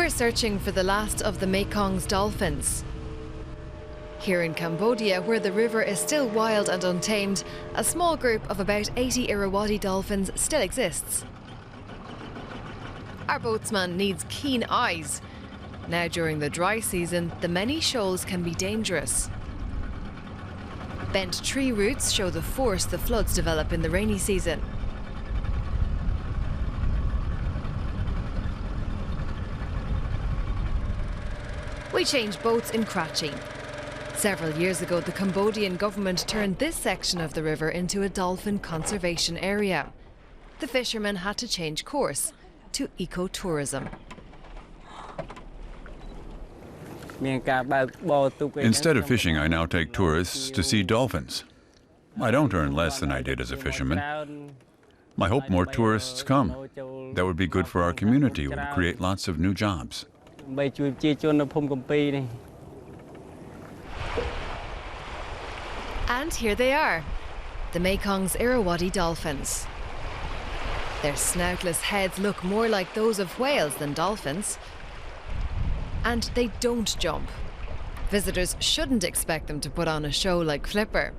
We're searching for the last of the Mekong's dolphins. Here in Cambodia, where the river is still wild and untamed, a small group of about 80 Irrawaddy dolphins still exists. Our boatsman needs keen eyes. Now during the dry season, the many shoals can be dangerous. Bent tree roots show the force the floods develop in the rainy season. We change boats in Kratchi. Several years ago, the Cambodian government turned this section of the river into a dolphin conservation area. The fishermen had to change course to ecotourism. Instead of fishing, I now take tourists to see dolphins. I don't earn less than I did as a fisherman. I hope more tourists come. That would be good for our community. It would create lots of new jobs. And here they are, the Mekong's Irrawaddy dolphins. Their snoutless heads look more like those of whales than dolphins. And they don't jump. Visitors shouldn't expect them to put on a show like Flipper.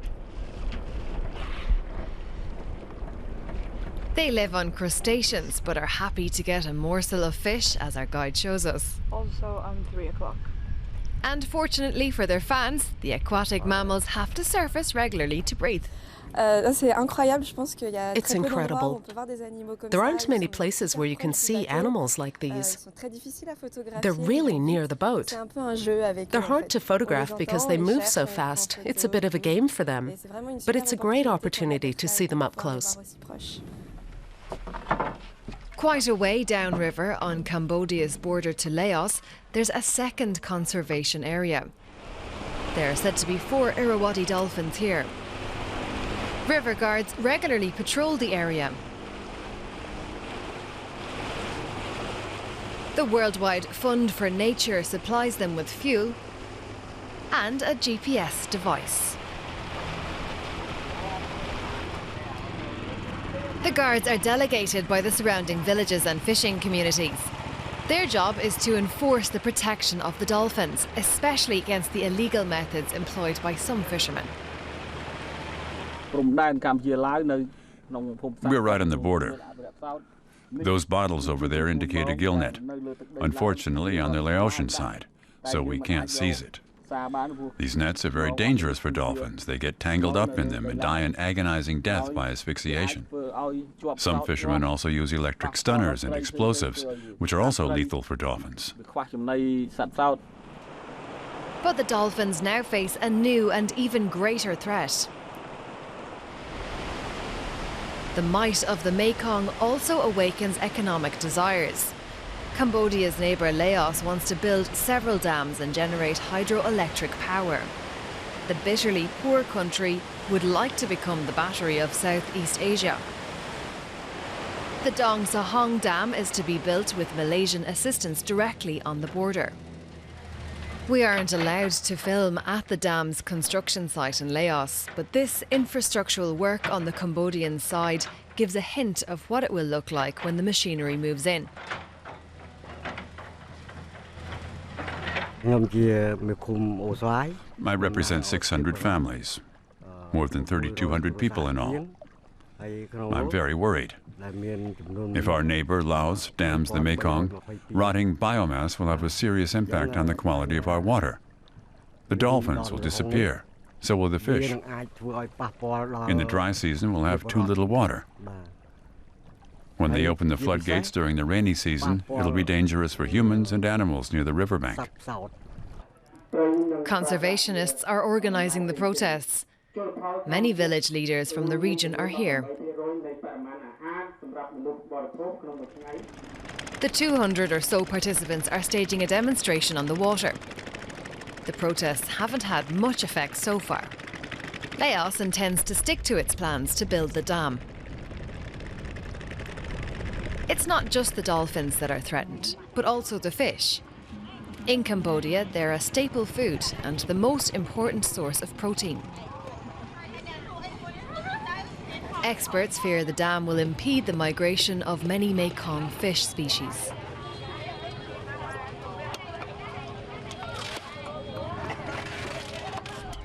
They live on crustaceans, but are happy to get a morsel of fish, as our guide shows us. Also 3 o'clock. And fortunately for their fans, the aquatic mammals have to surface regularly to breathe. It's incredible. There aren't many places where you can see animals like these. They're really near the boat. They're hard to photograph because they move so fast. It's a bit of a game for them. But it's a great opportunity to see them up close. Quite a way downriver on Cambodia's border to Laos, there's a second conservation area. There are said to be 4 Irrawaddy dolphins here. River guards regularly patrol the area. The Worldwide Fund for Nature supplies them with fuel and a GPS device. The guards are delegated by the surrounding villages and fishing communities. Their job is to enforce the protection of the dolphins, especially against the illegal methods employed by some fishermen. We're right on the border. Those bottles over there indicate a gill net, unfortunately on the Laotian side, so we can't seize it. These nets are very dangerous for dolphins. They get tangled up in them and die an agonizing death by asphyxiation. Some fishermen also use electric stunners and explosives, which are also lethal for dolphins. But the dolphins now face a new and even greater threat. The might of the Mekong also awakens economic desires. Cambodia's neighbour Laos wants to build several dams and generate hydroelectric power. The bitterly poor country would like to become the battery of Southeast Asia. The Dong Sahong Dam is to be built with Malaysian assistance directly on the border. We aren't allowed to film at the dam's construction site in Laos, but this infrastructural work on the Cambodian side gives a hint of what it will look like when the machinery moves in. I represent 600 families, more than 3,200 people in all. I'm very worried. If our neighbor, Laos, dams the Mekong, rotting biomass will have a serious impact on the quality of our water. The dolphins will disappear, so will the fish. In the dry season, we'll have too little water. When they open the floodgates during the rainy season, it'll be dangerous for humans and animals near the riverbank. Conservationists are organising the protests. Many village leaders from the region are here. The 200 or so participants are staging a demonstration on the water. The protests haven't had much effect so far. Laos intends to stick to its plans to build the dam. It's not just the dolphins that are threatened, but also the fish. In Cambodia, they're a staple food and the most important source of protein. Experts fear the dam will impede the migration of many Mekong fish species.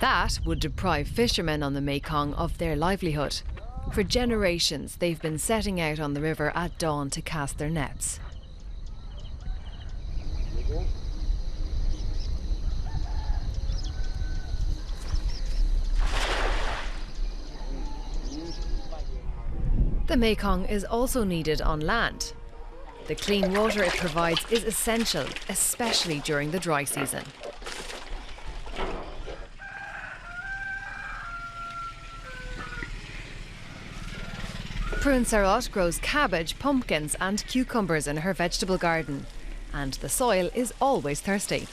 That would deprive fishermen on the Mekong of their livelihood. For generations, they've been setting out on the river at dawn to cast their nets. The Mekong is also needed on land. The clean water it provides is essential, especially during the dry season. Prune Sarot grows cabbage, pumpkins and cucumbers in her vegetable garden. And the soil is always thirsty.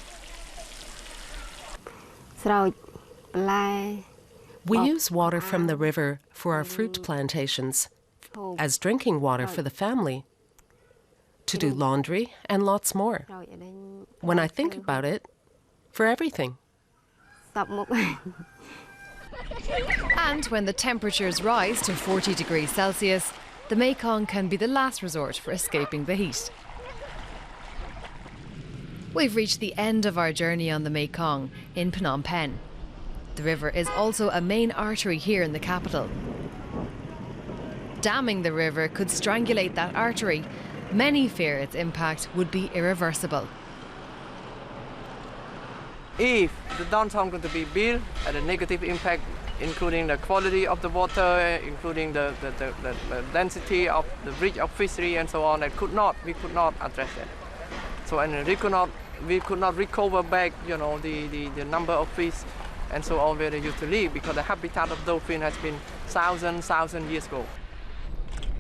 We use water from the river for our fruit plantations, as drinking water for the family, to do laundry and lots more. When I think about it, for everything. And when the temperatures rise to 40 degrees Celsius, the Mekong can be the last resort for escaping the heat. We've reached the end of our journey on the Mekong in Phnom Penh. The river is also a main artery here in the capital. Damming the river could strangulate that artery. Many fear its impact would be irreversible. If the downtown going to be built at a negative impact, including the quality of the water, including the density of the reach of fishery and so on, we could not address it. So and we could not recover back, the number of fish and so on where they used to live, because the habitat of dolphin has been thousand years ago.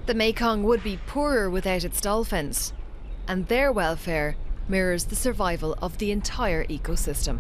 The Mekong would be poorer without its dolphins, and their welfare mirrors the survival of the entire ecosystem.